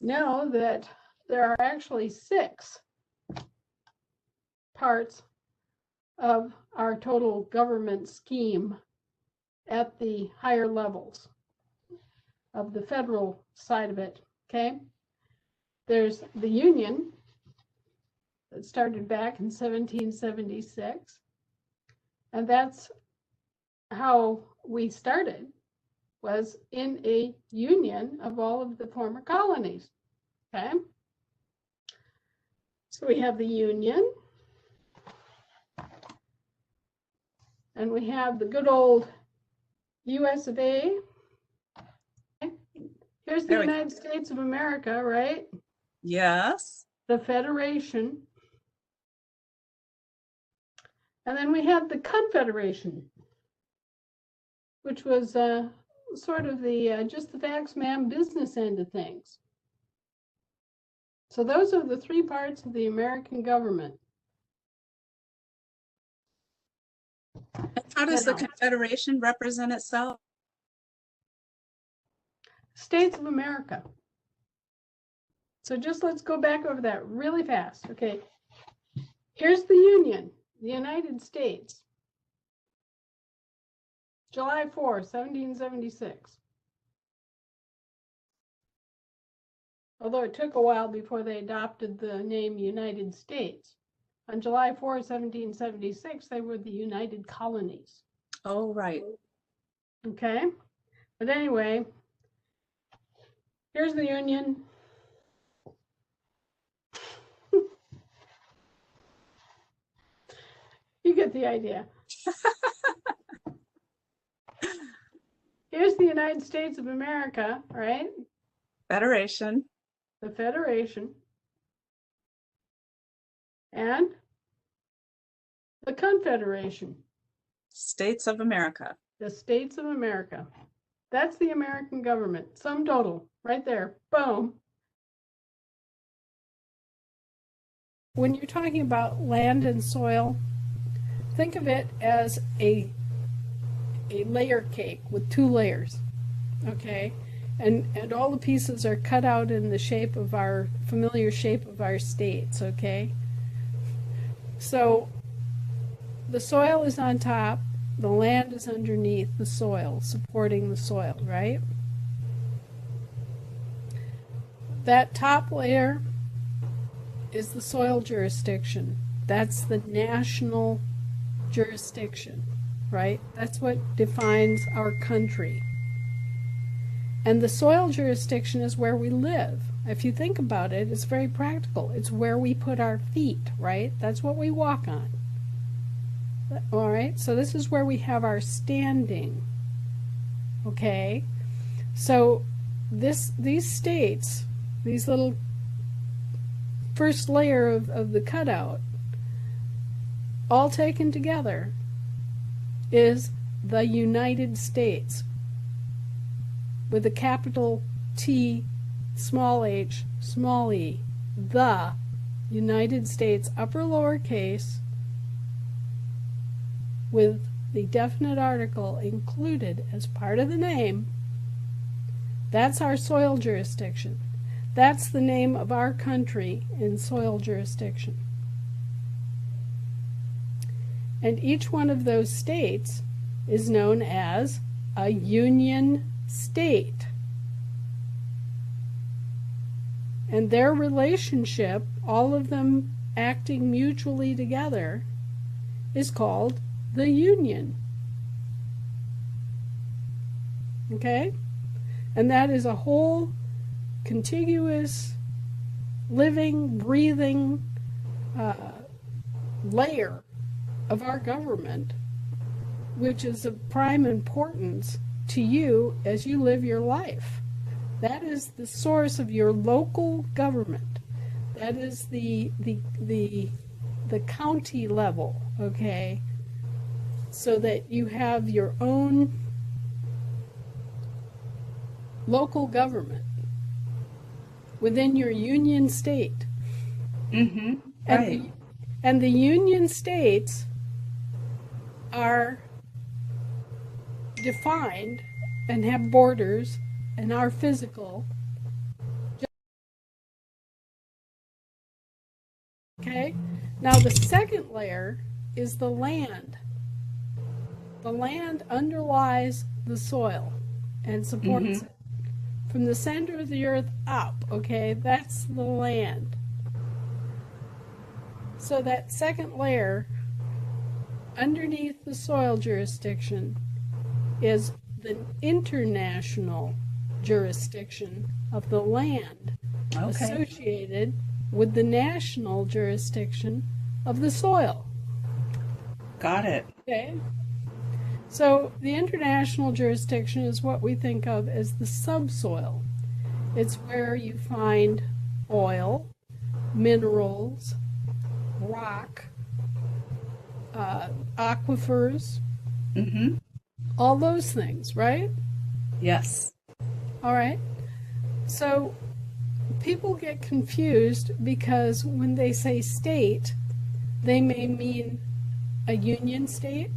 know that there are actually 6 parts of our total government scheme at the higher levels of the federal side of it, okay? There's the Union that started back in 1776, and that's how we started, was in a union of all of the former colonies, okay? So we have the Union, and we have the good old US of A. Here's the United States of America, right? Yes. The Federation. And then we have the Confederation, which was sort of the just the facts, ma'am, business end of things. So those are the 3 parts of the American government. How does the Confederation represent itself? States of America. So just let's go back over that really fast. Okay, here's the Union, the United States. July 4, 1776. Although it took a while before they adopted the name United States. On July 4, 1776, they were the United Colonies. Oh, right. Okay, but anyway, here's the Union. You get the idea. Here's the United States of America, right? Federation. The Federation. And the Confederation. States of America. The States of America. That's the American government. Sum total, right there. Boom. When you're talking about land and soil, think of it as a layer cake with 2 layers, okay? And all the pieces are cut out in the shape of our familiar shape of our states, okay? So the soil is on top, the land is underneath the soil, supporting the soil, right? That top layer is the soil jurisdiction. That's the national jurisdiction, right? That's what defines our country. And the soil jurisdiction is where we live. If you think about it, it's very practical. It's where we put our feet, right? That's what we walk on. All right, so this is where we have our standing. Okay, so these states, these little first layer of the cutout, all taken together, is the United States, with a capital T, small h, small e, the United States, upper lowercase, with the definite article included as part of the name. That's our soil jurisdiction. That's the name of our country in soil jurisdiction. And each one of those states is known as a union state. And their relationship, all of them acting mutually together, is called the union. Okay? And that is a whole contiguous, living, breathing layer of our government, which is of prime importance to you as you live your life. That is the source of your local government. That is the county level, okay? So that you have your own local government within your union state. Mm-hmm. Right. And the union states are defined and have borders and are physical Okay? Now the second layer is the land. The land underlies the soil and supports it. From the center of the earth up, okay? That's the land. So that second layer underneath the soil jurisdiction is the international jurisdiction of the land associated with the national jurisdiction of the soil. Got it. Okay? So the international jurisdiction is what we think of as the subsoil. It's where you find oil, minerals, rock, aquifers, all those things, right? Yes. All right. So people get confused because when they say state, they may mean a union state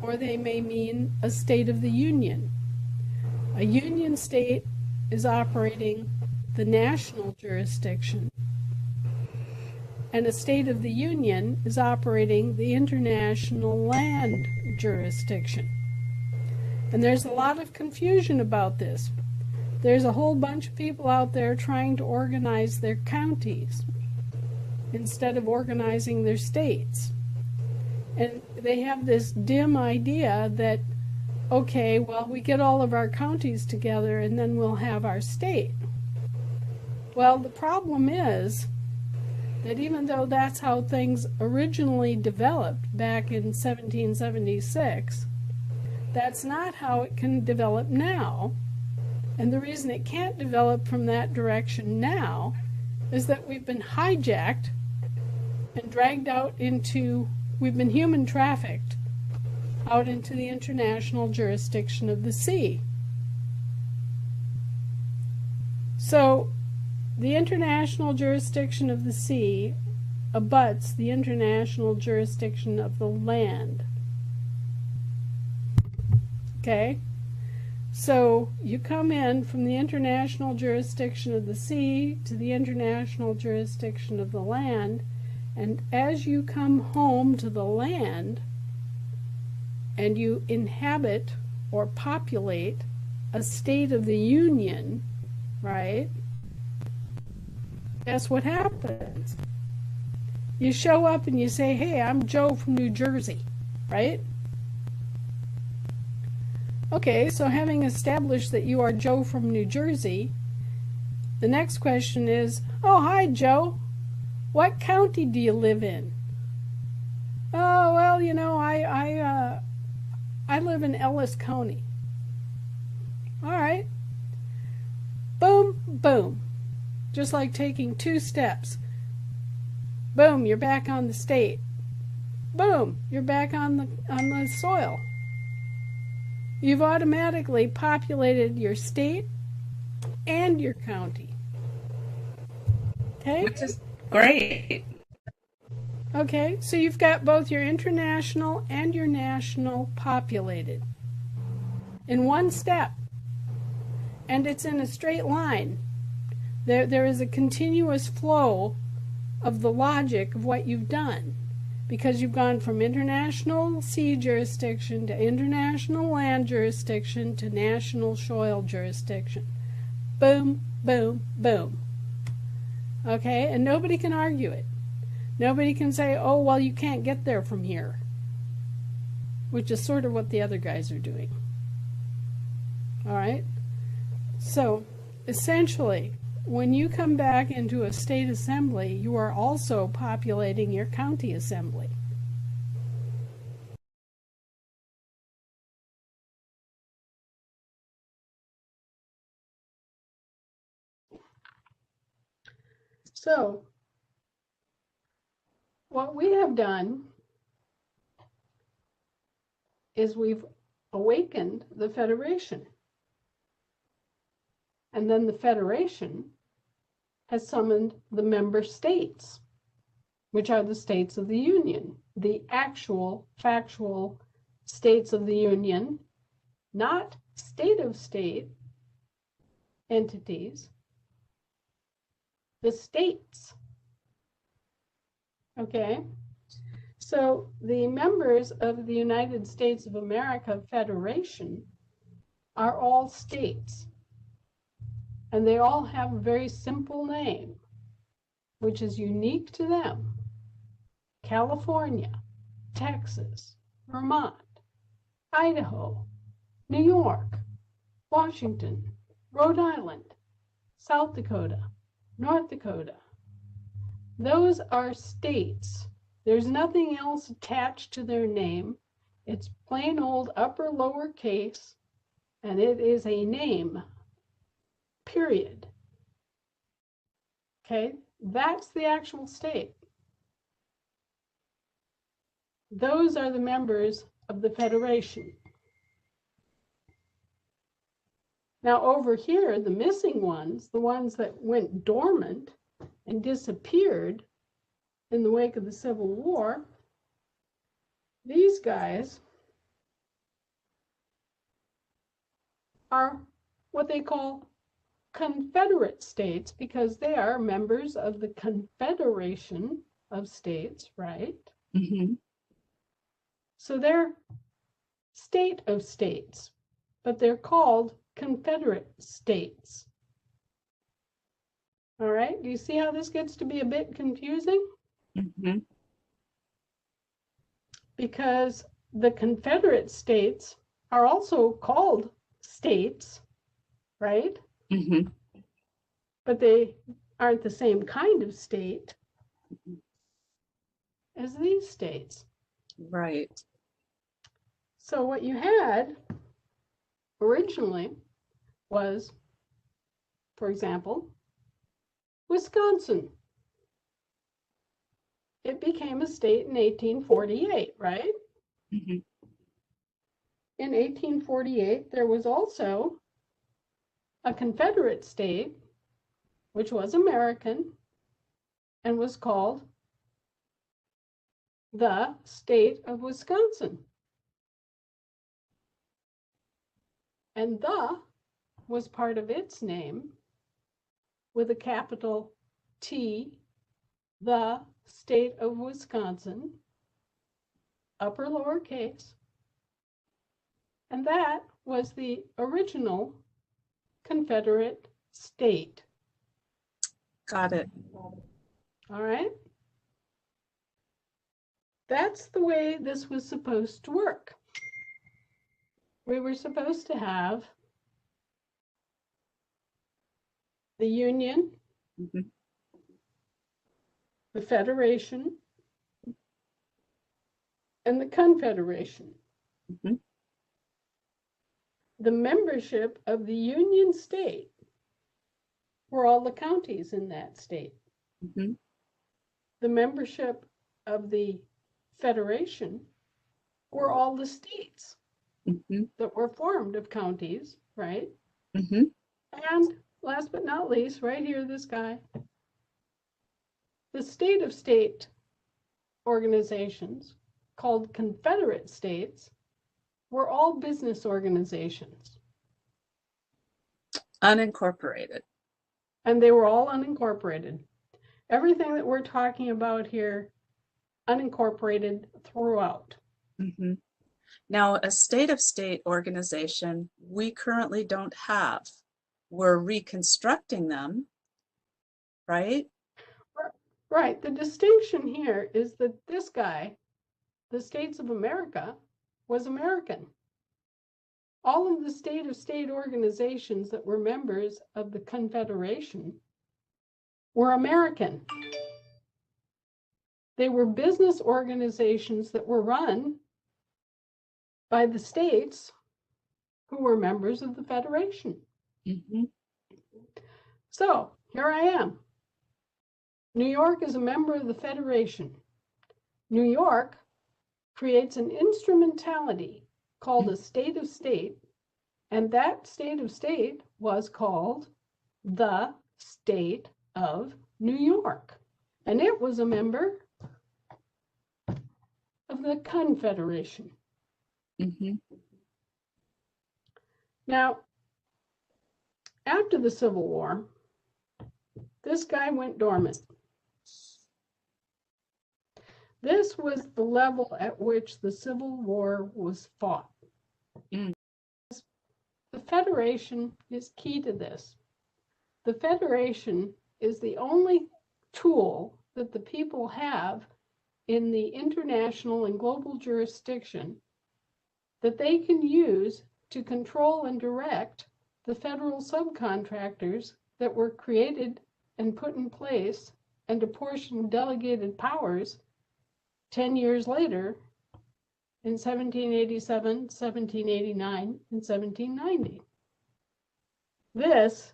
or they may mean a state of the union. A union state is operating the national jurisdiction, and a state of the union is operating the international land jurisdiction. And there's a lot of confusion about this. There's a whole bunch of people out there trying to organize their counties instead of organizing their states. And they have this dim idea that, okay, well, we get all of our counties together and then we'll have our state. Well, the problem is that even though that's how things originally developed back in 1776, that's not how it can develop now. And the reason it can't develop from that direction now is that we've been hijacked and dragged out into, we've been human trafficked out into the international jurisdiction of the sea. So the international jurisdiction of the sea abuts the international jurisdiction of the land. Okay? So you come in from the international jurisdiction of the sea to the international jurisdiction of the land, and as you come home to the land and you inhabit or populate a state of the union, right? Guess what happens? You show up and you say, hey, I'm Joe from New Jersey, right? Okay, so having established that you are Joe from New Jersey, the next question is, oh, hi, Joe. What county do you live in? Oh, well, you know, I live in Ellis County. All right. Boom, boom. Just like taking 2 steps. Boom, you're back on the state. Boom, you're back on the soil. You've automatically populated your state and your county. Okay? Which is great. Okay, so you've got both your international and your national populated in one step. And it's in a straight line. There is a continuous flow of the logic of what you've done, because you've gone from international sea jurisdiction to international land jurisdiction to national soil jurisdiction. Boom, boom, boom. Okay, and nobody can argue it. Nobody can say, oh, well, you can't get there from here, which is sort of what the other guys are doing. All right? So, essentially, when you come back into a state assembly, you are also populating your county assembly. So, what we have done is we've awakened the Federation. And then the Federation has summoned the member states, which are the states of the Union, the actual, factual states of the Union, not state-of-state entities, the states. Okay? So the members of the United States of America Federation are all states. And they all have a very simple name, which is unique to them. California, Texas, Vermont, Idaho, New York, Washington, Rhode Island, South Dakota, North Dakota. Those are states. There's nothing else attached to their name. It's plain old upper lower case, and it is a name, period. Okay, that's the actual state. Those are the members of the Federation. Now over here, the missing ones, the ones that went dormant and disappeared in the wake of the Civil War, these guys are what they call Confederate states because they are members of the Confederation of States, right? Mm-hmm. So they're state of states, but they're called Confederate states. All right, do you see how this gets to be a bit confusing? Mm-hmm. Because the Confederate states are also called states, right? Mm-hmm. But they aren't the same kind of state as these states. Right. So what you had originally was, for example, Wisconsin. It became a state in 1848, right? Mm-hmm. In 1848, there was also a Confederate state, which was American, and was called the state of Wisconsin. And the was part of its name with a capital T, the state of Wisconsin, upper lowercase. And that was the original Confederate state. Got it. All right? That's the way this was supposed to work. We were supposed to have the Union, Mm-hmm. the Federation, and the Confederation. Mm-hmm. The membership of the Union state were all the counties in that state. Mm-hmm. The membership of the Federation were all the states Mm-hmm. that were formed of counties, right? Mm-hmm. And last but not least, right here, this guy, the state of state organizations called Confederate states were all business organizations. Unincorporated. And they were all unincorporated. Everything that we're talking about here, unincorporated throughout. Mm-hmm. Now, a state of state organization, we currently don't have. We're reconstructing them, right? Right. The distinction here is that this guy, the States of America, was American. All of the state of state organizations that were members of the Confederation were American. They were business organizations that were run by the states who were members of the Federation. Mm-hmm. So here I am. New York is a member of the Federation. New York creates an instrumentality called a state of state, and that state of state was called the state of New York. And it was a member of the Confederation. Mm-hmm. Now, after the Civil War, this guy went dormant. This was the level at which the Civil War was fought. Mm. The Federation is key to this. The Federation is the only tool that the people have in the international and global jurisdiction that they can use to control and direct the federal subcontractors that were created and put in place and apportioned delegated powers 10 years later in 1787, 1789, and 1790. This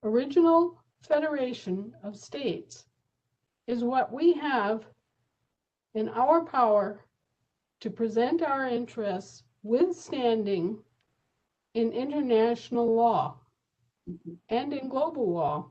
original federation of states is what we have in our power to present our interests with standing in international law Mhm. and in global law